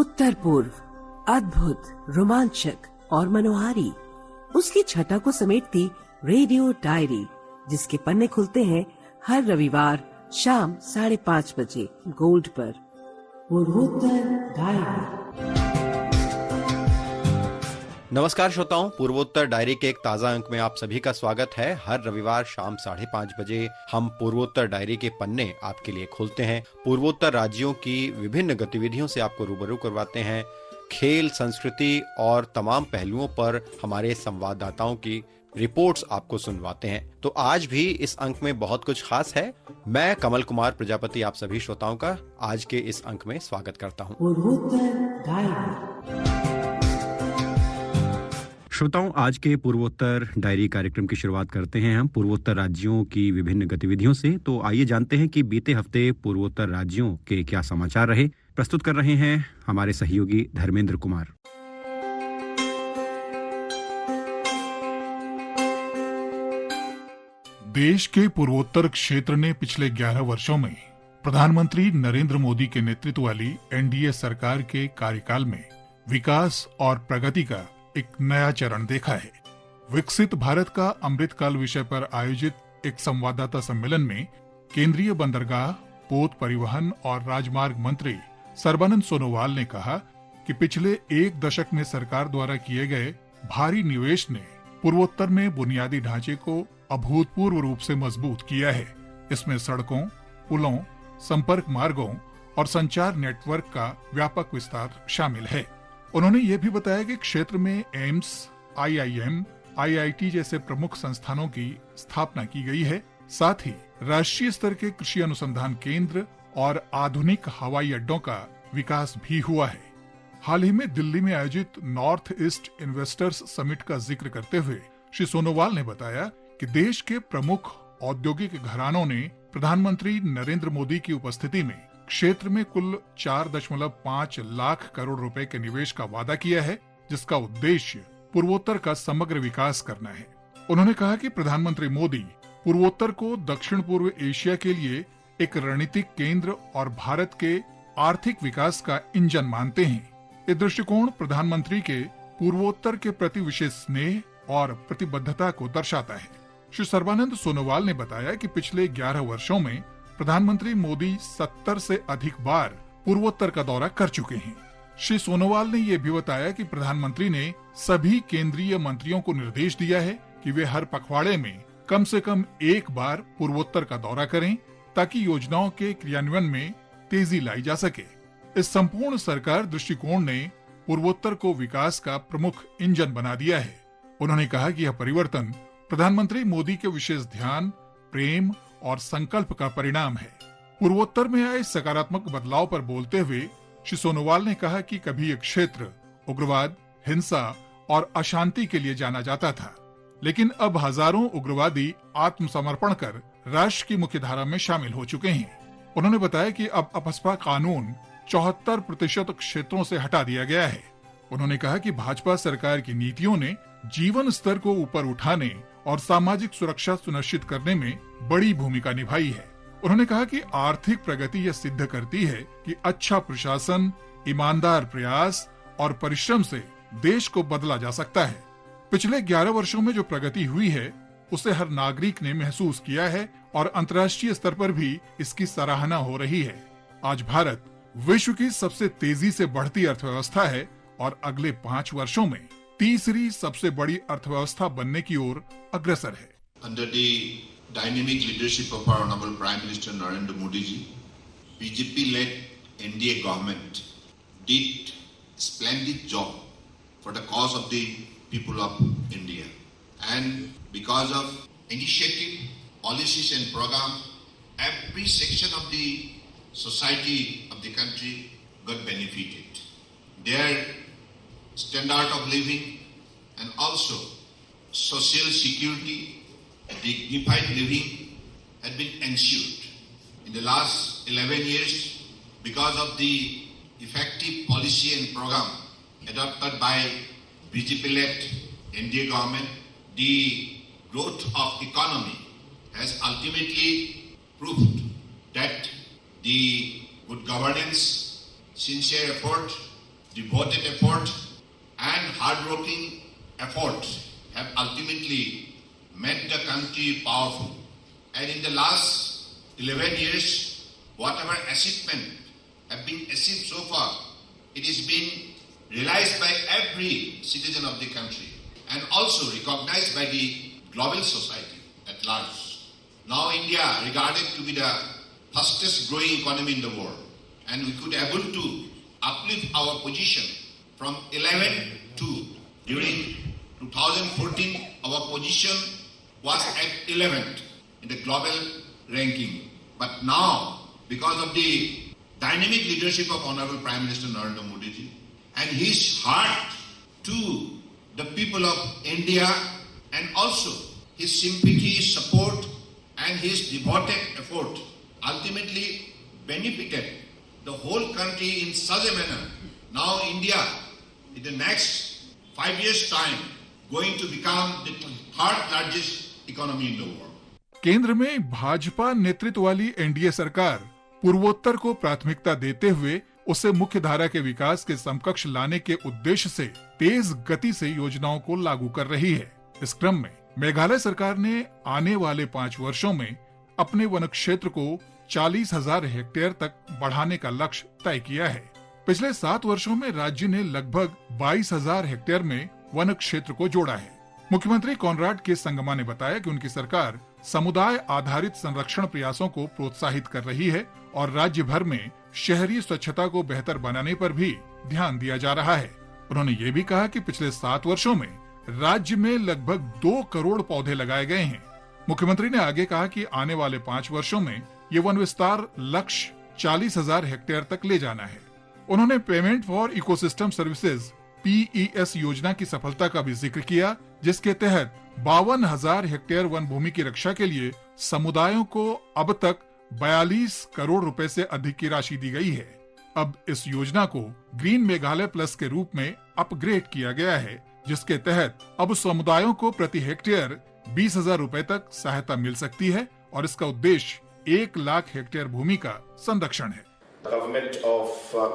उत्तर पूर्व, अद्भुत, रोमांचक और मनोहारी, उसकी छटा को समेटती रेडियो डायरी, जिसके पन्ने खुलते हैं हर रविवार शाम 5:30 बजे गोल्ड पर। पूर्वोत्तर डायरी। नमस्कार श्रोताओं, पूर्वोत्तर डायरी के एक ताजा अंक में आप सभी का स्वागत है। हर रविवार शाम 5:30 बजे हम पूर्वोत्तर डायरी के पन्ने आपके लिए खोलते हैं। पूर्वोत्तर राज्यों की विभिन्न गतिविधियों से आपको रूबरू करवाते हैं। खेल, संस्कृति और तमाम पहलुओं पर हमारे संवाददाताओं की रिपोर्ट्स आपको सुनवाते हैं। तो आज भी इस अंक में बहुत कुछ खास है। मैं कमल कुमार प्रजापति आप सभी श्रोताओं का आज के इस अंक में स्वागत करता हूं। पूर्वोत्तर डायरी। श्रोताओं, आज के पूर्वोत्तर डायरी कार्यक्रम की शुरुआत करते हैं हम पूर्वोत्तर राज्यों की विभिन्न गतिविधियों से। तो आइए जानते हैं कि बीते हफ्ते पूर्वोत्तर राज्यों के क्या समाचार रहे। प्रस्तुत कर रहे हैं हमारे सहयोगी धर्मेंद्र कुमार। देश के पूर्वोत्तर क्षेत्र ने पिछले 11 वर्षों में प्रधानमंत्री नरेंद्र मोदी के नेतृत्व वाली एनडीए सरकार के कार्यकाल में विकास और प्रगति का एक नया चरण देखा है। विकसित भारत का अमृतकाल विषय पर आयोजित एक संवाददाता सम्मेलन में केंद्रीय बंदरगाह, पोत परिवहन और राजमार्ग मंत्री सर्बानंद सोनोवाल ने कहा कि पिछले एक दशक में सरकार द्वारा किए गए भारी निवेश ने पूर्वोत्तर में बुनियादी ढांचे को अभूतपूर्व रूप से मजबूत किया है। इसमें सड़कों, पुलों, संपर्क मार्गों और संचार नेटवर्क का व्यापक विस्तार शामिल है। उन्होंने ये भी बताया कि क्षेत्र में एम्स, आईआईएम, आईआईटी जैसे प्रमुख संस्थानों की स्थापना की गई है। साथ ही राष्ट्रीय स्तर के कृषि अनुसंधान केंद्र और आधुनिक हवाई अड्डों का विकास भी हुआ है। हाल ही में दिल्ली में आयोजित नॉर्थ ईस्ट इन्वेस्टर्स समिट का जिक्र करते हुए श्री सोनोवाल ने बताया कि देश के प्रमुख औद्योगिक घरानों ने प्रधानमंत्री नरेंद्र मोदी की उपस्थिति में क्षेत्र में कुल 4.5 लाख करोड़ रुपए के निवेश का वादा किया है, जिसका उद्देश्य पूर्वोत्तर का समग्र विकास करना है। उन्होंने कहा कि प्रधानमंत्री मोदी पूर्वोत्तर को दक्षिण पूर्व एशिया के लिए एक रणनीतिक केंद्र और भारत के आर्थिक विकास का इंजन मानते हैं। ये दृष्टिकोण प्रधानमंत्री के पूर्वोत्तर के प्रति विशेष स्नेह और प्रतिबद्धता को दर्शाता है। श्री सर्बानंद सोनोवाल ने बताया कि पिछले 11 वर्षों में प्रधानमंत्री मोदी 70 से अधिक बार पूर्वोत्तर का दौरा कर चुके हैं। श्री सोनोवाल ने ये भी बताया कि प्रधानमंत्री ने सभी केंद्रीय मंत्रियों को निर्देश दिया है कि वे हर पखवाड़े में कम से कम एक बार पूर्वोत्तर का दौरा करें, ताकि योजनाओं के क्रियान्वयन में तेजी लाई जा सके। इस संपूर्ण सरकार दृष्टिकोण ने पूर्वोत्तर को विकास का प्रमुख इंजन बना दिया है। उन्होंने कहा कि यह परिवर्तन प्रधानमंत्री मोदी के विशेष ध्यान, प्रेम और संकल्प का परिणाम है। पूर्वोत्तर में आए सकारात्मक बदलाव पर बोलते हुए श्री सोनोवाल ने कहा कि कभी ये क्षेत्र उग्रवाद, हिंसा और अशांति के लिए जाना जाता था, लेकिन अब हजारों उग्रवादी आत्मसमर्पण कर राष्ट्र की मुख्यधारा में शामिल हो चुके हैं। उन्होंने बताया कि अब अपस्पा कानून 74% क्षेत्रों से हटा दिया गया है। उन्होंने कहा कि भाजपा सरकार की नीतियों ने जीवन स्तर को ऊपर उठाने और सामाजिक सुरक्षा सुनिश्चित करने में बड़ी भूमिका निभाई है। उन्होंने कहा कि आर्थिक प्रगति यह सिद्ध करती है कि अच्छा प्रशासन, ईमानदार प्रयास और परिश्रम से देश को बदला जा सकता है। पिछले 11 वर्षों में जो प्रगति हुई है, उसे हर नागरिक ने महसूस किया है और अंतर्राष्ट्रीय स्तर पर भी इसकी सराहना हो रही है। आज भारत विश्व की सबसे तेजी से बढ़ती अर्थव्यवस्था है और अगले 5 वर्षों में तीसरी सबसे बड़ी अर्थव्यवस्था बनने की ओर अग्रसर है। Under the dynamic leadership of our honorable Prime Minister Narendra Modi ji, BJP-led NDA government did splendid job for the cause of the people of India, and because of initiative, policies and program, every section of the society of the country got benefited. Their standard of living and also social security, dignified living had been ensured. In the last 11 years, because of the effective policy and program adopted by BJP-led NDA government, the growth of economy has ultimately proved that the good governance, sincere effort devoted effort and hard-working effort have ultimately made the country powerful. And in the last 11 years, whatever achievement have been achieved so far, it is being realized by every citizen of the country and also recognized by the global society at large. Now India regarded to be the fastest growing economy in the world, and we could able to uplift our position from 11 to during 2014 our position was at 11th in the global ranking. But now, because of the dynamic leadership of Honorable Prime Minister Narendra Modi ji and his heart to the people of India and also his sympathy, support and his devoted effort ultimately benefited the whole country in such a manner. Now India in the next 5 years time going to become the third largest economy in the world. केंद्र में भाजपा नेतृत्व वाली NDA सरकार पूर्वोत्तर को प्राथमिकता देते हुए उसे मुख्य धारा के विकास के समकक्ष लाने के उद्देश्य से तेज गति से योजनाओं को लागू कर रही है। इस क्रम में मेघालय सरकार ने आने वाले 5 वर्षों में अपने वन क्षेत्र को 40,000 हेक्टेयर तक बढ़ाने का लक्ष्य तय किया है। पिछले 7 वर्षों में राज्य ने लगभग 22,000 हेक्टेयर में वन क्षेत्र को जोड़ा है। मुख्यमंत्री कॉनराड के संगमा ने बताया कि उनकी सरकार समुदाय आधारित संरक्षण प्रयासों को प्रोत्साहित कर रही है और राज्य भर में शहरी स्वच्छता को बेहतर बनाने पर भी ध्यान दिया जा रहा है। उन्होंने ये भी कहा कि पिछले 7 वर्षों में राज्य में लगभग 2 करोड़ पौधे लगाए गए हैं। मुख्यमंत्री ने आगे कहा कि आने वाले 5 वर्षों में ये वन विस्तार लक्ष्य 40,000 हेक्टेयर तक ले जाना है। उन्होंने payment for ecosystem services PES योजना की सफलता का भी जिक्र किया, जिसके तहत 52,000 हेक्टेयर वन भूमि की रक्षा के लिए समुदायों को अब तक 42 करोड़ रुपए से अधिक की राशि दी गई है। अब इस योजना को ग्रीन मेघालय प्लस के रूप में अपग्रेड किया गया है, जिसके तहत अब समुदायों को प्रति हेक्टेयर 20,000 रुपए तक सहायता मिल सकती है और इसका उद्देश्य 1 लाख हेक्टेयर भूमि का संरक्षण है। Government of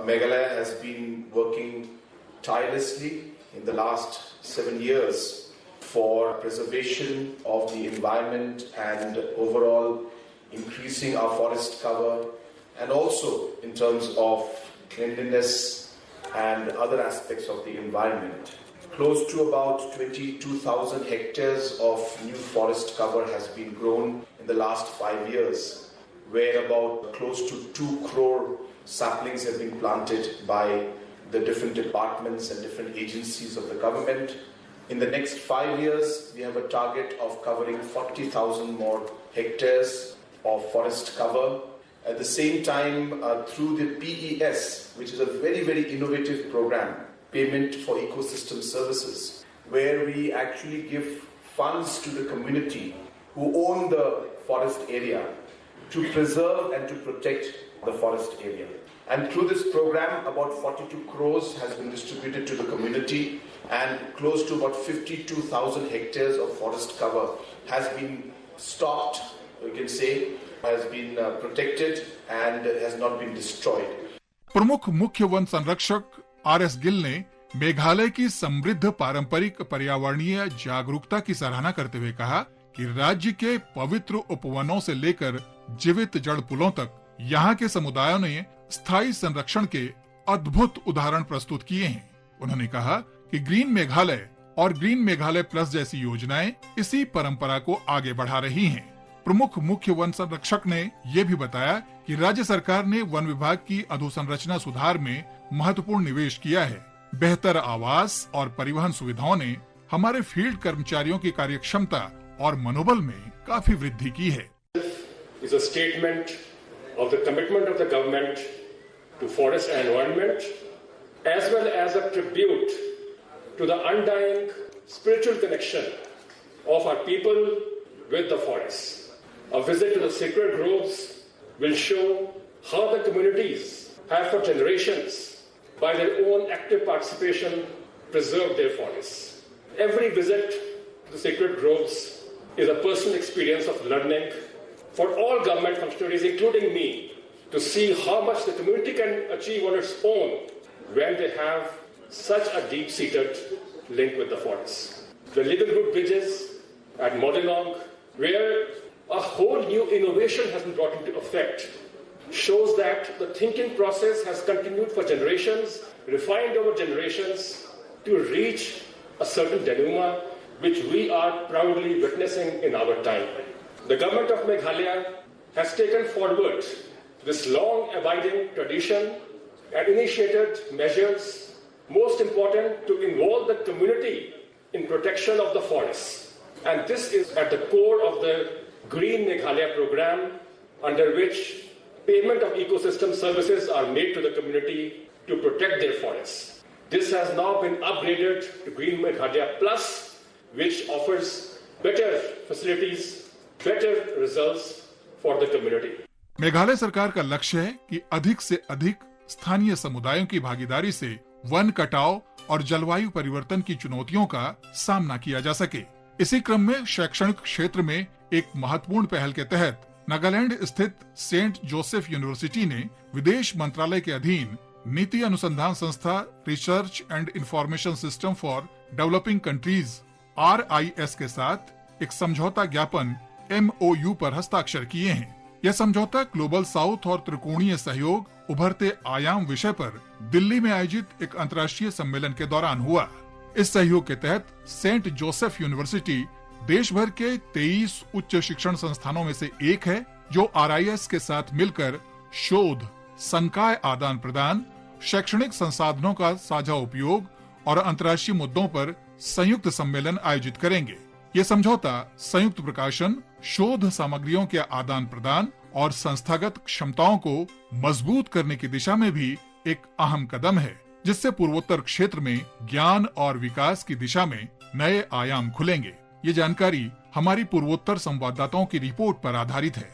Meghalaya has been working tirelessly in the last 7 years for preservation of the environment and overall increasing our forest cover, and also in terms of cleanliness and other aspects of the environment. Close to about 22,000 hectares of new forest cover has been grown in the last 5 years, where about close to 2 crore saplings have been planted by the different departments and different agencies of the government. In the next 5 years, we have a target of covering 40,000 more hectares of forest cover. At the same time, through the PES, which is a very, very innovative program, Payment for Ecosystem Services, where we actually give funds to the community who own the forest area to preserve and to protect the forest area. And through this program, about 42 crores has been distributed to the community, and close to about 52,000 hectares of forest cover has been stocked, we can say, has been protected and has not been destroyed. प्रमुख मुख्य one संरक्षक RS Gill ने मेघालय की समृद्ध पारंपरिक पर्यावरणीय जागरूकता की सराहना करते हुए कहा कि राज्य के पवित्र उपवनों से लेकर जीवित जड़ पुलों तक यहाँ के समुदायों ने स्थायी संरक्षण के अद्भुत उदाहरण प्रस्तुत किए हैं। उन्होंने कहा कि ग्रीन मेघालय और ग्रीन मेघालय प्लस जैसी योजनाएं इसी परंपरा को आगे बढ़ा रही हैं। प्रमुख मुख्य वन संरक्षक ने ये भी बताया कि राज्य सरकार ने वन विभाग की अधोसंरचना सुधार में महत्वपूर्ण निवेश किया है। बेहतर आवास और परिवहन सुविधाओं ने हमारे फील्ड कर्मचारियों की कार्यक्षमता और मनोबल में काफी वृद्धि की है। Is a statement of the commitment of the government to forest and environment, as well as a tribute to the undying spiritual connection of our people with the forests. A visit to the sacred groves will show how the communities have for generations, by their own active participation, preserved their forests. Every visit to the sacred groves is a personal experience of learning for all government functionaries, including me, to see how much the community can achieve on its own when they have such a deep-seated link with the forest. The living root bridges at Modilong, where a whole new innovation has been brought into effect, shows that the thinking process has continued for generations, refined over generations, to reach a certain denouement which we are proudly witnessing in our time. The government of Meghalaya has taken forward this long-abiding tradition and initiated measures, most important, to involve the community in protection of the forests. And this is at the core of the Green Meghalaya program, under which payment of ecosystem services are made to the community to protect their forests. This has now been upgraded to Green Meghalaya Plus, which offers better facilities, better results for the community. Meghalaya सरकार का लक्ष्य है कि अधिक से अधिक स्थानीय समुदायों की भागीदारी से वन कटाव और जलवायु परिवर्तन की चुनौतियों का सामना किया जा सके। इसी क्रम में शैक्षणिक क्षेत्र में एक महत्वपूर्ण पहल के तहत नागालैंड स्थित सेंट जोसेफ यूनिवर्सिटी ने विदेश मंत्रालय के अधीन नीति अनुसंधान संस्था research and information system for developing countries RIS के साथ एक समझौता ज्ञापन MOU पर हस्ताक्षर किए हैं। यह समझौता ग्लोबल साउथ और त्रिकोणीय सहयोग उभरते आयाम विषय पर दिल्ली में आयोजित एक अंतर्राष्ट्रीय सम्मेलन के दौरान हुआ। इस सहयोग के तहत सेंट जोसेफ यूनिवर्सिटी देश भर के 23 उच्च शिक्षण संस्थानों में से एक है जो RIS के साथ मिलकर शोध, संकाय आदान प्रदान, शैक्षणिक संसाधनों का साझा उपयोग और अंतर्राष्ट्रीय मुद्दों पर संयुक्त सम्मेलन आयोजित करेंगे। ये समझौता संयुक्त प्रकाशन, शोध सामग्रियों के आदान प्रदान और संस्थागत क्षमताओं को मजबूत करने की दिशा में भी एक अहम कदम है, जिससे पूर्वोत्तर क्षेत्र में ज्ञान और विकास की दिशा में नए आयाम खुलेंगे। ये जानकारी हमारी पूर्वोत्तर संवाददाताओं की रिपोर्ट पर आधारित है।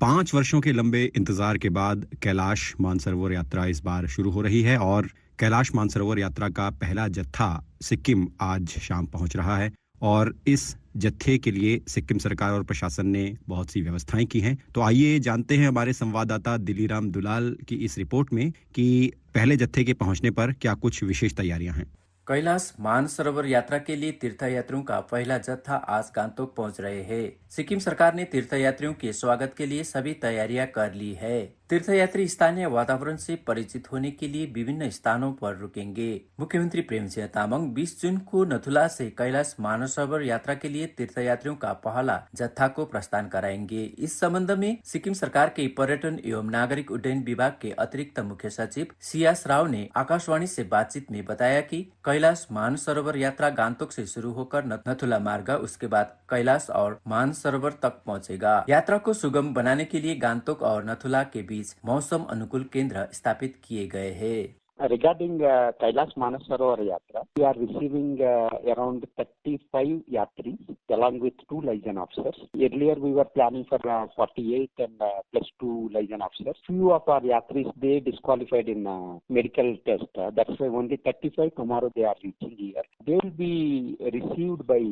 5 वर्षों के लंबे इंतजार के बाद कैलाश मानसरोवर यात्रा इस बार शुरू हो रही है और कैलाश मानसरोवर यात्रा का पहला जत्था सिक्किम आज शाम पहुंच रहा है और इस जत्थे के लिए सिक्किम सरकार और प्रशासन ने बहुत सी व्यवस्थाएं की हैं। तो आइए जानते हैं हमारे संवाददाता दिलीराम दुलाल की इस रिपोर्ट में कि पहले जत्थे के पहुंचने पर क्या कुछ विशेष तैयारियां हैं। कैलाश मानसरोवर यात्रा के लिए तीर्थयात्रियों का पहला जत्था आज गांतोक पहुंच रहे हैं। सिक्किम सरकार ने तीर्थयात्रियों के स्वागत के लिए सभी तैयारियां कर ली है। तीर्थयात्री स्थानीय वातावरण से परिचित होने के लिए विभिन्न स्थानों पर रुकेंगे। मुख्यमंत्री प्रेमसिंह तामाङ 20 जून को नथुला से कैलाश मानसरोवर यात्रा के लिए तीर्थयात्रियों का पहला जत्था को प्रस्थान कराएंगे। इस संबंध में सिक्किम सरकार के पर्यटन एवं नागरिक उड्डयन विभाग के अतिरिक्त मुख्य सचिव सियास राव ने आकाशवाणी से बातचीत में बताया कि कैलाश मानसरोवर यात्रा गांतोक से शुरू होकर नथुला मार्ग, उसके बाद कैलाश और मानसरोवर तक पहुंचेगा। यात्रा को सुगम बनाने के लिए गांतोक और नथुला के बीच मौसम अनुकूल केंद्र स्थापित किए गए हैं। Regarding Kailash Manasarovar Yatra, we are receiving around 35 yatris along with 2 liaison officers. Earlier we were planning for 48 and plus 2 liaison officers. Few of our yatris, they disqualified in medical test. That's why only 35 tomorrow they are reaching here. They will be received by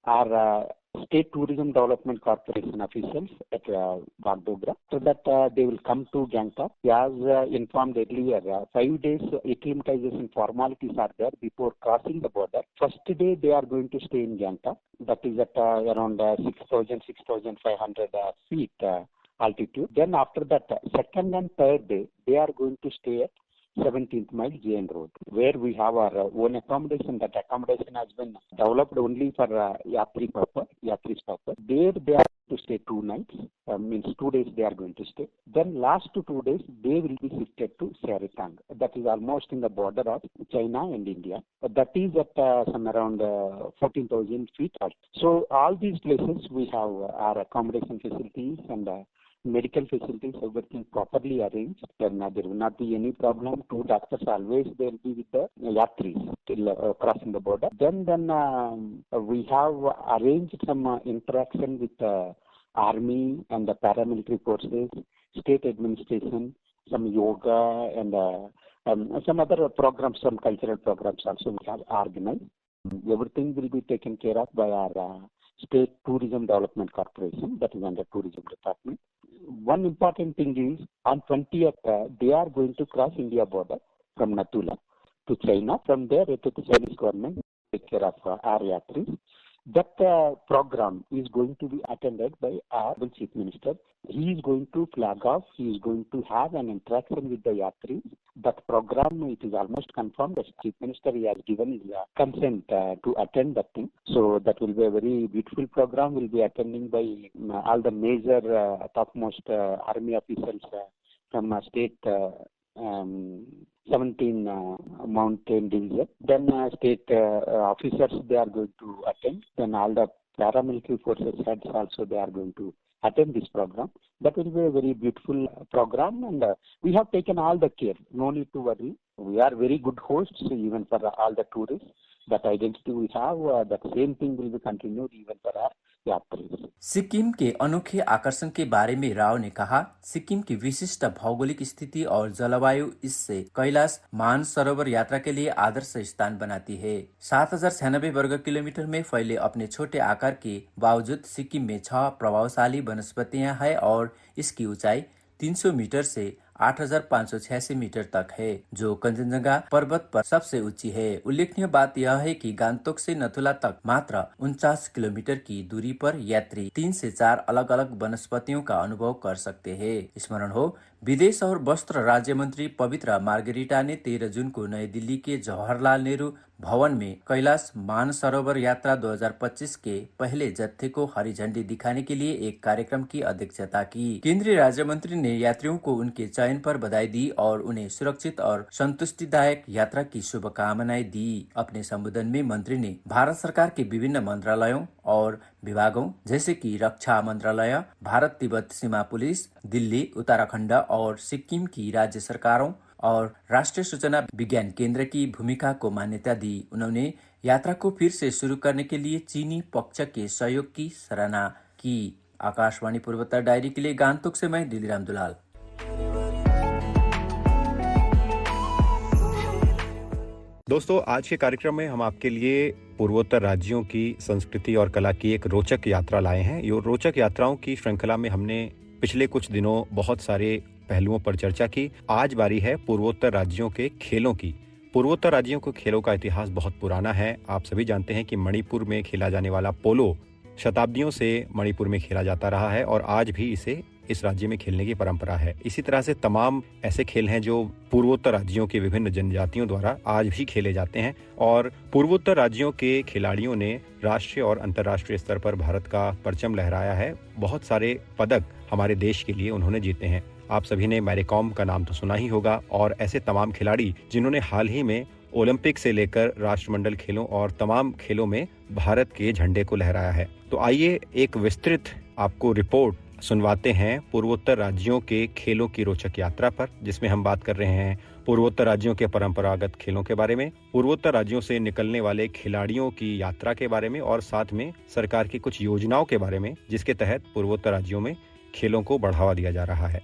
our State Tourism Development Corporation officials at Bagdogra, so that they will come to Gangtok. As informed earlier, 5 days acclimatization formalities are there before crossing the border. First day they are going to stay in Gangtok, that is at around 6,500 feet altitude. Then after that, second and third day, they are going to stay at 17th mile JN Road, where we have our own accommodation. That accommodation has been developed only for yatris purpose. There they are to stay 2 nights, means 2 days they are going to stay. Then last 2 days they will be shifted to Seratang. That is almost in the border of China and India. That is at some around 14,000 feet altitude. So all these places we have our accommodation facilities and medical facilities, everything properly arranged. Then there will not be any problem. 2 doctors always they will be with the yatris till crossing the border. Then we have arranged some interaction with the army and the paramilitary forces, state administration, some yoga and some other programs, some cultural programs also we have organized. Everything will be taken care of by our State Tourism Development Corporation, that is under Tourism Department. one important thing is on 20th they are going to cross India border from Natula to China. From there, to the Chinese government take care of our yatris. That program is going to be attended by our Chief Minister. He is going to flag off. He is going to have an interaction with the yatris. That program, it is almost confirmed. The Chief Minister he has given his consent to attend that thing. So that will be a very beautiful program. Will be attending by all the major topmost army officials from state 17 mountain division. Then state officers they are going to attend. Then all the paramilitary forces heads also they are going to attend this program. That will be a very beautiful program, and we have taken all the care. No need to worry. We are very good hosts even for all the tourists. That identity we have, that same thing will be continued even for our यात्री। सिक्किम के अनोखे आकर्षण के बारे में राव ने कहा, सिक्किम की विशिष्ट भौगोलिक स्थिति और जलवायु इससे कैलाश मानसरोवर यात्रा के लिए आदर्श स्थान बनाती है। 7096 वर्ग किलोमीटर में फैले अपने छोटे आकार के बावजूद सिक्किम में 6 प्रभावशाली वनस्पतियां हैं और इसकी ऊंचाई 300 मीटर से 8586 मीटर तक है, जो कंचनजंगा पर्वत पर सबसे ऊंची है। उल्लेखनीय बात यह है कि गांगटोक से नथुला तक मात्र 49 किलोमीटर की दूरी पर यात्री 3 से 4 अलग अलग वनस्पतियों का अनुभव कर सकते हैं। स्मरण हो, विदेश और वस्त्र राज्य मंत्री पवित्र मार्गेरिटा ने 13 जून को नई दिल्ली के जवाहरलाल नेहरू भवन में कैलाश मानसरोवर यात्रा 2025 के पहले जत्थे को हरी झंडी दिखाने के लिए एक कार्यक्रम की अध्यक्षता की। केंद्रीय राज्य मंत्री ने यात्रियों को उनके चयन पर बधाई दी और उन्हें सुरक्षित और संतुष्टिदायक यात्रा की शुभकामनाएं दी। अपने संबोधन में मंत्री ने भारत सरकार के विभिन्न मंत्रालयों और विभागों जैसे कि रक्षा मंत्रालय, भारत तिब्बत सीमा पुलिस, दिल्ली, उत्तराखंड और सिक्किम की राज्य सरकारों और राष्ट्रीय सूचना विज्ञान केंद्र की भूमिका को मान्यता दी। उन्होंने यात्रा को फिर से शुरू करने के लिए चीनी पक्ष के सहयोग की सराहना की। आकाशवाणी पूर्वोत्तर डायरी के लिए गांगटोक से मैं दिलीराम दुलाल। दोस्तों, आज के कार्यक्रम में हम आपके लिए पूर्वोत्तर राज्यों की संस्कृति और कला की एक रोचक यात्रा लाए हैं। ये रोचक यात्राओं की श्रृंखला में हमने पिछले कुछ दिनों बहुत सारे पहलुओं पर चर्चा की। आज बारी है पूर्वोत्तर राज्यों के खेलों की। पूर्वोत्तर राज्यों के खेलों का इतिहास बहुत पुराना है। आप सभी जानते हैं कि मणिपुर में खेला जाने वाला पोलो शताब्दियों से मणिपुर में खेला जाता रहा है और आज भी इसे इस राज्य में खेलने की परंपरा है। इसी तरह से तमाम ऐसे खेल हैं जो पूर्वोत्तर राज्यों के विभिन्न जनजातियों द्वारा आज भी खेले जाते हैं और पूर्वोत्तर राज्यों के खिलाड़ियों ने राष्ट्रीय और अंतर्राष्ट्रीय स्तर पर भारत का परचम लहराया है। बहुत सारे पदक हमारे देश के लिए उन्होंने जीते हैं। आप सभी ने मैरी कॉम का नाम तो सुना ही होगा और ऐसे तमाम खिलाड़ी जिन्होंने हाल ही में ओलंपिक से लेकर राष्ट्रमंडल खेलों और तमाम खेलों में भारत के झंडे को लहराया है। तो आइए एक विस्तृत आपको रिपोर्ट सुनवाते हैं पूर्वोत्तर राज्यों के खेलों की रोचक यात्रा पर, जिसमें हम बात कर रहे हैं पूर्वोत्तर राज्यों के परंपरागत खेलों के बारे में, पूर्वोत्तर राज्यों से निकलने वाले खिलाड़ियों की यात्रा के बारे में और साथ में सरकार की कुछ योजनाओं के बारे में जिसके तहत पूर्वोत्तर राज्यों में खेलों को बढ़ावा दिया जा रहा है।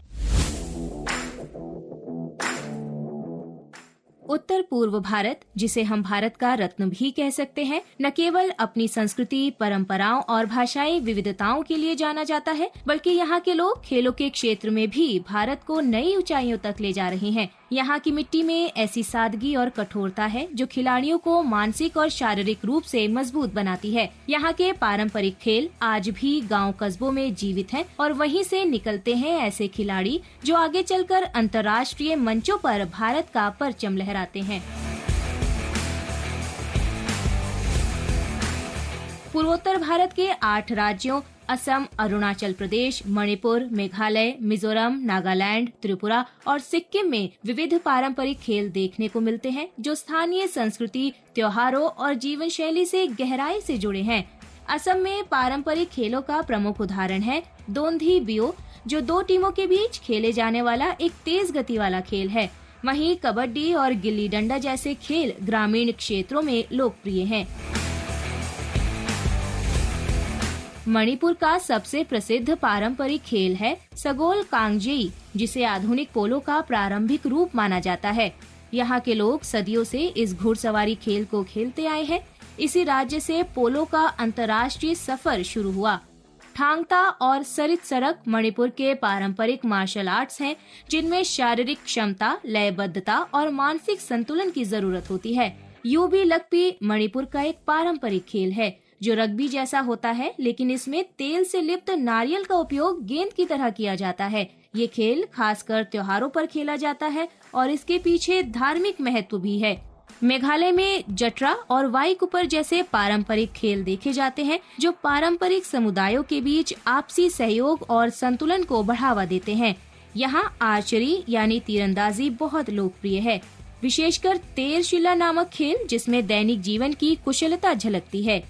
उत्तर पूर्व भारत, जिसे हम भारत का रत्न भी कह सकते हैं, न केवल अपनी संस्कृति, परंपराओं और भाषाई विविधताओं के लिए जाना जाता है, बल्कि यहाँ के लोग खेलों के क्षेत्र में भी भारत को नई ऊंचाइयों तक ले जा रहे हैं। यहाँ की मिट्टी में ऐसी सादगी और कठोरता है जो खिलाड़ियों को मानसिक और शारीरिक रूप से मजबूत बनाती है। यहाँ के पारंपरिक खेल आज भी गांव कस्बों में जीवित हैं और वहीं से निकलते हैं ऐसे खिलाड़ी जो आगे चलकर अंतर्राष्ट्रीय मंचों पर भारत का परचम लहराते हैं। पूर्वोत्तर भारत के 8 राज्यों असम, अरुणाचल प्रदेश, मणिपुर, मेघालय, मिजोरम, नागालैंड, त्रिपुरा और सिक्किम में विविध पारंपरिक खेल देखने को मिलते हैं जो स्थानीय संस्कृति, त्योहारों और जीवन शैली से गहराई से जुड़े हैं। असम में पारंपरिक खेलों का प्रमुख उदाहरण है दोंधी बियो, जो 2 टीमों के बीच खेले जाने वाला एक तेज गति वाला खेल है। वहीं कबड्डी और गिल्ली डंडा जैसे खेल ग्रामीण क्षेत्रों में लोकप्रिय हैं। मणिपुर का सबसे प्रसिद्ध पारंपरिक खेल है सगोल कांगजेई, जिसे आधुनिक पोलो का प्रारंभिक रूप माना जाता है। यहाँ के लोग सदियों से इस घुड़सवारी खेल को खेलते आए हैं। इसी राज्य से पोलो का अंतर्राष्ट्रीय सफर शुरू हुआ। थांगता और सरित सरक मणिपुर के पारंपरिक मार्शल आर्ट्स हैं, जिनमें शारीरिक क्षमता, लयबद्धता और मानसिक संतुलन की जरूरत होती है। यूबी लकपी मणिपुर का एक पारंपरिक खेल है जो रग्बी जैसा होता है, लेकिन इसमें तेल से लिप्त नारियल का उपयोग गेंद की तरह किया जाता है। ये खेल खासकर त्योहारों पर खेला जाता है और इसके पीछे धार्मिक महत्व भी है। मेघालय में जटरा और वाईकुपर जैसे पारंपरिक खेल देखे जाते हैं जो पारंपरिक समुदायों के बीच आपसी सहयोग और संतुलन को बढ़ावा देते हैं। यहाँ आर्चरी यानी तीरंदाजी बहुत लोकप्रिय है, विशेषकर तेरशिला नामक खेल जिसमें दैनिक जीवन की कुशलता झलकती है।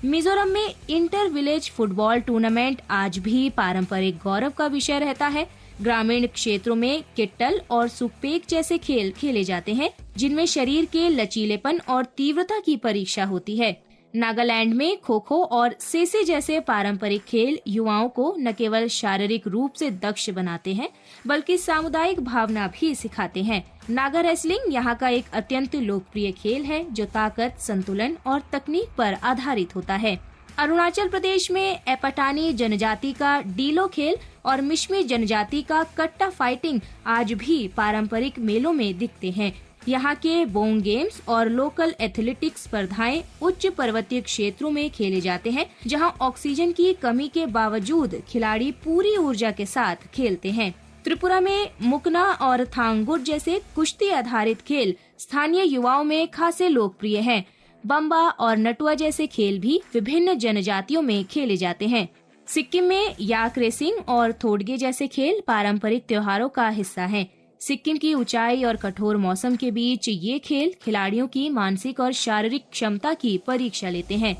मिजोरम में इंटर विलेज फुटबॉल टूर्नामेंट आज भी पारंपरिक गौरव का विषय रहता है। ग्रामीण क्षेत्रों में किट्टल और सुकपेक जैसे खेल खेले जाते हैं जिनमें शरीर के लचीलेपन और तीव्रता की परीक्षा होती है। नागालैंड में खो खो और सेसे जैसे पारंपरिक खेल युवाओं को न केवल शारीरिक रूप से दक्ष बनाते हैं बल्कि सामुदायिक भावना भी सिखाते हैं। नागा रेसलिंग यहाँ का एक अत्यंत लोकप्रिय खेल है जो ताकत, संतुलन और तकनीक पर आधारित होता है। अरुणाचल प्रदेश में एपटानी जनजाति का डीलो खेल और मिश्मी जनजाति का कट्टा फाइटिंग आज भी पारंपरिक मेलों में दिखते हैं। यहाँ के बोंग गेम्स और लोकल एथलेटिक्स स्पर्धाएं उच्च पर्वतीय क्षेत्रों में खेले जाते हैं, जहाँ ऑक्सीजन की कमी के बावजूद खिलाड़ी पूरी ऊर्जा के साथ खेलते हैं। त्रिपुरा में मुकना और थांगुट जैसे कुश्ती आधारित खेल स्थानीय युवाओं में खासे लोकप्रिय हैं। बम्बा और नटुआ जैसे खेल भी विभिन्न जनजातियों में खेले जाते हैं। सिक्किम में याक रेसिंग और थोडगे जैसे खेल पारंपरिक त्योहारों का हिस्सा हैं। सिक्किम की ऊंचाई और कठोर मौसम के बीच ये खेल खिलाड़ियों की मानसिक और शारीरिक क्षमता की परीक्षा लेते हैं।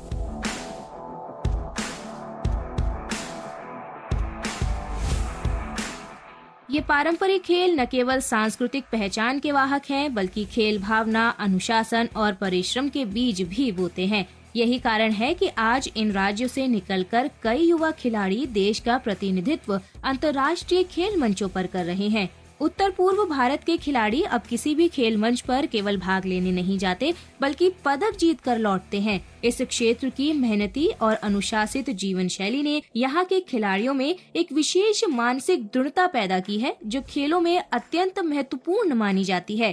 ये पारंपरिक खेल न केवल सांस्कृतिक पहचान के वाहक हैं बल्कि खेल भावना, अनुशासन और परिश्रम के बीज भी बोते हैं। यही कारण है कि आज इन राज्यों से निकलकर कई युवा खिलाड़ी देश का प्रतिनिधित्व अंतर्राष्ट्रीय खेल मंचों पर कर रहे हैं। उत्तर पूर्व भारत के खिलाड़ी अब किसी भी खेल मंच पर केवल भाग लेने नहीं जाते बल्कि पदक जीत कर लौटते हैं। इस क्षेत्र की मेहनती और अनुशासित जीवन शैली ने यहाँ के खिलाड़ियों में एक विशेष मानसिक दृढ़ता पैदा की है जो खेलों में अत्यंत महत्वपूर्ण मानी जाती है।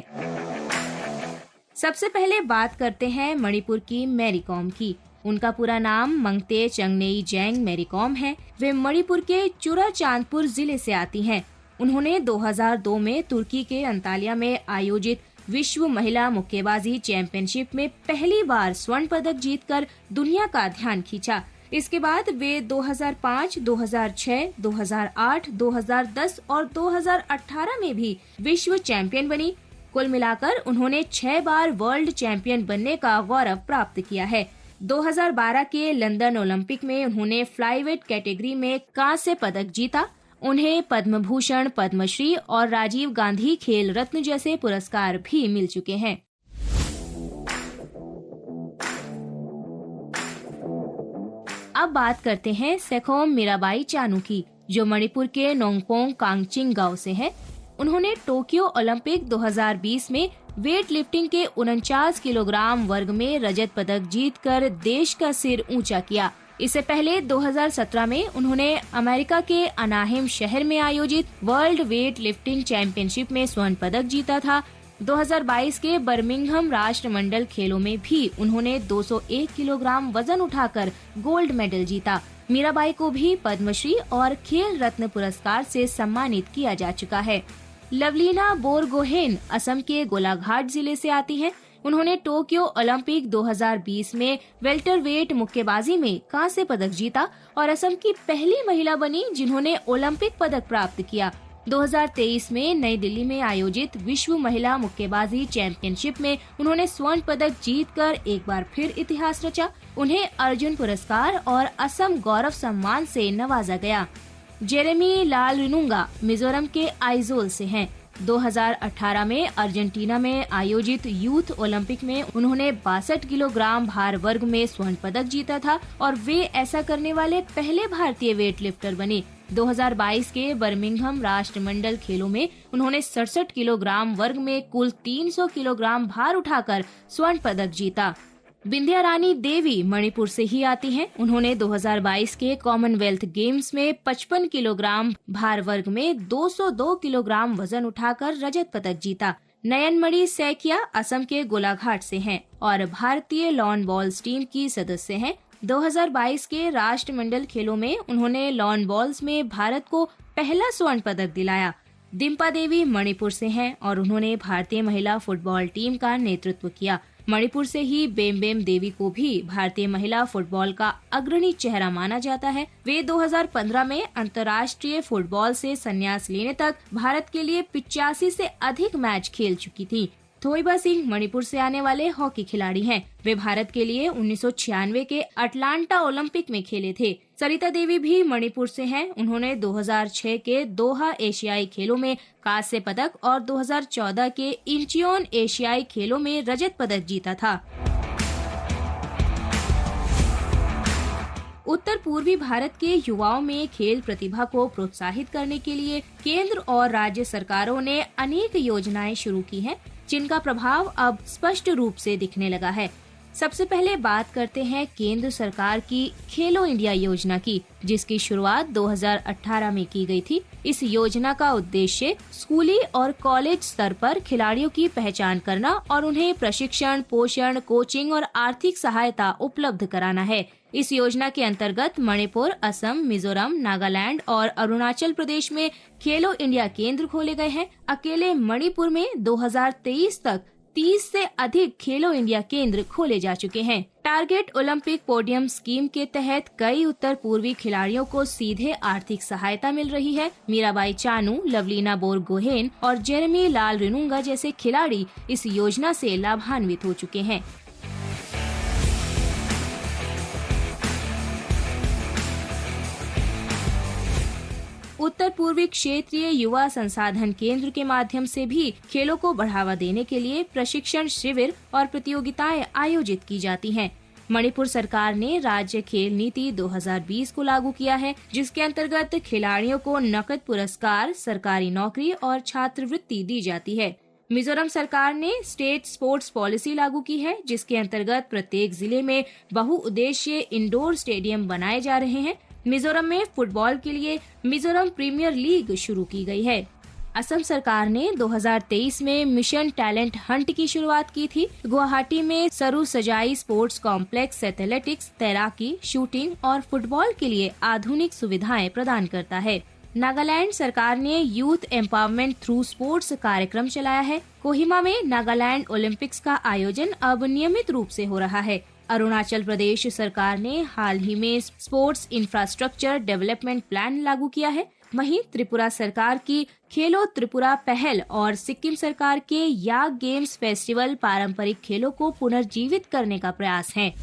सबसे पहले बात करते हैं मणिपुर की मैरी कॉम की। उनका पूरा नाम मंगते चंगनेई जैंग मैरी कॉम है। वे मणिपुर के चुराचांदपुर जिले से आती हैं। उन्होंने 2002 में तुर्की के अंतालिया में आयोजित विश्व महिला मुक्केबाजी चैंपियनशिप में पहली बार स्वर्ण पदक जीतकर दुनिया का ध्यान खींचा। इसके बाद वे 2005, 2006, 2008, 2010 और 2018 में भी विश्व चैंपियन बनी। कुल मिलाकर उन्होंने 6 बार वर्ल्ड चैंपियन बनने का गौरव प्राप्त किया है। 2012 के लंदन ओलंपिक में उन्होंने फ्लाईवेट कैटेगरी में कांस्य पदक जीता। उन्हें पद्म भूषण, पद्मश्री और राजीव गांधी खेल रत्न जैसे पुरस्कार भी मिल चुके हैं। अब बात करते हैं सेखोम मीराबाई चानू की, जो मणिपुर के नोंगपोंग कांगचिंग गांव से है। उन्होंने टोक्यो ओलंपिक 2020 में वेट लिफ्टिंग के 49 किलोग्राम वर्ग में रजत पदक जीतकर देश का सिर ऊंचा किया। इससे पहले 2017 में उन्होंने अमेरिका के अनाहिम शहर में आयोजित वर्ल्ड वेट लिफ्टिंग चैंपियनशिप में स्वर्ण पदक जीता था। 2022 के बर्मिंघम राष्ट्रमंडल खेलों में भी उन्होंने 201 किलोग्राम वजन उठाकर गोल्ड मेडल जीता। मीराबाई को भी पद्मश्री और खेल रत्न पुरस्कार से सम्मानित किया जा चुका है। लवलीना बोरगोहेन असम के गोलाघाट जिले से आती हैं। उन्होंने टोक्यो ओलंपिक 2020 में वेल्टरवेट मुक्केबाजी में कांस्य पदक जीता और असम की पहली महिला बनी जिन्होंने ओलंपिक पदक प्राप्त किया। 2023 में नई दिल्ली में आयोजित विश्व महिला मुक्केबाजी चैंपियनशिप में उन्होंने स्वर्ण पदक जीतकर एक बार फिर इतिहास रचा। उन्हें अर्जुन पुरस्कार और असम गौरव सम्मान से नवाजा गया। जेरेमी लालरिनुंगा मिजोरम के आइजोल से हैं। 2018 में अर्जेंटीना में आयोजित यूथ ओलंपिक में उन्होंने 62 किलोग्राम भार वर्ग में स्वर्ण पदक जीता था और वे ऐसा करने वाले पहले भारतीय वेट लिफ्टर बने। 2022 के बर्मिंघम राष्ट्रमंडल खेलों में उन्होंने 67 किलोग्राम वर्ग में कुल 300 किलोग्राम भार उठाकर स्वर्ण पदक जीता। विंध्या रानी देवी मणिपुर से ही आती हैं। उन्होंने 2022 के कॉमनवेल्थ गेम्स में 55 किलोग्राम भार वर्ग में 202 किलोग्राम वजन उठाकर रजत पदक जीता। नयनमणि सैकिया असम के गोलाघाट से हैं और भारतीय लॉन बॉल्स टीम की सदस्य हैं। 2022 के राष्ट्रमंडल खेलों में उन्होंने लॉन बॉल्स में भारत को पहला स्वर्ण पदक दिलाया। डिम्पा देवी मणिपुर से हैं और उन्होंने भारतीय महिला फुटबॉल टीम का नेतृत्व किया। मणिपुर से ही बेमबेम देवी को भी भारतीय महिला फुटबॉल का अग्रणी चेहरा माना जाता है। वे 2015 में अंतर्राष्ट्रीय फुटबॉल से संन्यास लेने तक भारत के लिए 85 से अधिक मैच खेल चुकी थी। थोइबा सिंह मणिपुर से आने वाले हॉकी खिलाड़ी हैं। वे भारत के लिए 1996 के अटलांटा ओलंपिक में खेले थे। सरिता देवी भी मणिपुर से हैं। उन्होंने 2006 के दोहा एशियाई खेलों में कांस्य पदक और 2014 के इंचियोन एशियाई खेलों में रजत पदक जीता था। उत्तर पूर्वी भारत के युवाओं में खेल प्रतिभा को प्रोत्साहित करने के लिए केंद्र और राज्य सरकारों ने अनेक योजनाएं शुरू की हैं, जिनका प्रभाव अब स्पष्ट रूप से दिखने लगा है। सबसे पहले बात करते हैं केंद्र सरकार की खेलो इंडिया योजना की, जिसकी शुरुआत 2018 में की गई थी। इस योजना का उद्देश्य स्कूली और कॉलेज स्तर पर खिलाड़ियों की पहचान करना और उन्हें प्रशिक्षण, पोषण, कोचिंग और आर्थिक सहायता उपलब्ध कराना है। इस योजना के अंतर्गत मणिपुर, असम, मिजोरम, नागालैंड और अरुणाचल प्रदेश में खेलो इंडिया केंद्र खोले गए हैं। अकेले मणिपुर में 2023 तक 30 से अधिक खेलो इंडिया केंद्र खोले जा चुके हैं। टारगेट ओलंपिक पोडियम स्कीम के तहत कई उत्तर पूर्वी खिलाड़ियों को सीधे आर्थिक सहायता मिल रही है। मीराबाई चानू, लवलीना बोरगोहेन और जेरेमी लाल रिनुंगा जैसे खिलाड़ी इस योजना से लाभान्वित हो चुके हैं। उत्तर पूर्वी क्षेत्रीय युवा संसाधन केंद्र के माध्यम से भी खेलों को बढ़ावा देने के लिए प्रशिक्षण शिविर और प्रतियोगिताएं आयोजित की जाती हैं। मणिपुर सरकार ने राज्य खेल नीति 2020 को लागू किया है, जिसके अंतर्गत खिलाड़ियों को नकद पुरस्कार, सरकारी नौकरी और छात्रवृत्ति दी जाती है। मिजोरम सरकार ने स्टेट स्पोर्ट्स पॉलिसी लागू की है, जिसके अंतर्गत प्रत्येक जिले में बहुउद्देशीय इंडोर स्टेडियम बनाए जा रहे हैं। मिजोरम में फुटबॉल के लिए मिजोरम प्रीमियर लीग शुरू की गई है। असम सरकार ने 2023 में मिशन टैलेंट हंट की शुरुआत की थी। गुवाहाटी में सरू सजाई स्पोर्ट्स कॉम्प्लेक्स एथलेटिक्स, तैराकी, शूटिंग और फुटबॉल के लिए आधुनिक सुविधाएं प्रदान करता है। नागालैंड सरकार ने यूथ एम्पावरमेंट थ्रू स्पोर्ट्स कार्यक्रम चलाया है। कोहिमा में नागालैंड ओलंपिक्स का आयोजन अब नियमित रूप से हो रहा है। अरुणाचल प्रदेश सरकार ने हाल ही में स्पोर्ट्स इंफ्रास्ट्रक्चर डेवलपमेंट प्लान लागू किया है। वहीं त्रिपुरा सरकार की खेलो त्रिपुरा पहल और सिक्किम सरकार के याक गेम्स फेस्टिवल पारंपरिक खेलों को पुनर्जीवित करने का प्रयास है।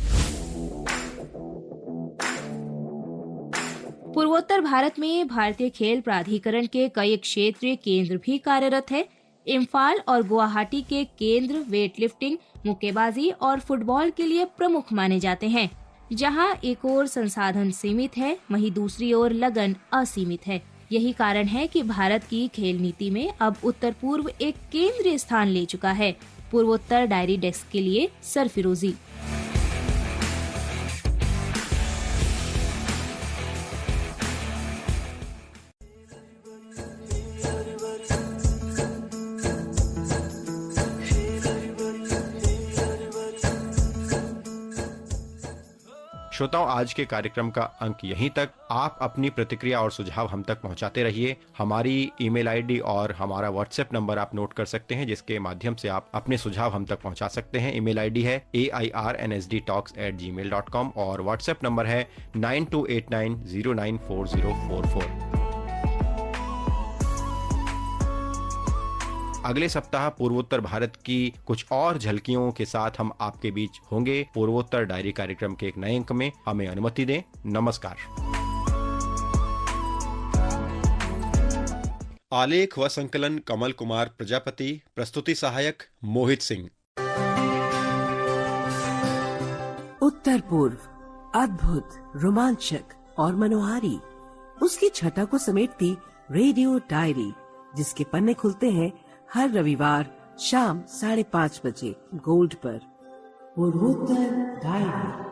पूर्वोत्तर भारत में भारतीय खेल प्राधिकरण के कई क्षेत्रीय केंद्र भी कार्यरत है। इम्फाल और गुवाहाटी के केंद्र वेट लिफ्टिंग, मुक्केबाजी और फुटबॉल के लिए प्रमुख माने जाते हैं। जहां एक ओर संसाधन सीमित है, वहीं दूसरी ओर लगन असीमित है। यही कारण है कि भारत की खेल नीति में अब उत्तर पूर्व एक केंद्रीय स्थान ले चुका है। पूर्वोत्तर डायरी डेस्क के लिए सरफिरोजी। श्रोताओं, आज के कार्यक्रम का अंक यहीं तक। आप अपनी प्रतिक्रिया और सुझाव हम तक पहुंचाते रहिए। हमारी ईमेल आईडी और हमारा व्हाट्सएप नंबर आप नोट कर सकते हैं, जिसके माध्यम से आप अपने सुझाव हम तक पहुंचा सकते हैं। ईमेल आईडी है airnsdtalks@gmail.com और व्हाट्सएप नंबर है 9289094044। अगले सप्ताह पूर्वोत्तर भारत की कुछ और झलकियों के साथ हम आपके बीच होंगे। पूर्वोत्तर डायरी कार्यक्रम के एक नए अंक में हमें अनुमति दें। नमस्कार। आलेख व संकलन कमल कुमार प्रजापति, प्रस्तुति सहायक मोहित सिंह। उत्तर पूर्व अद्भुत, रोमांचक और मनोहारी, उसकी छटा को समेटती रेडियो डायरी, जिसके पन्ने खुलते हैं हर रविवार शाम 5:30 बजे गोल्ड पर। पूर्वोत्तर डायरी।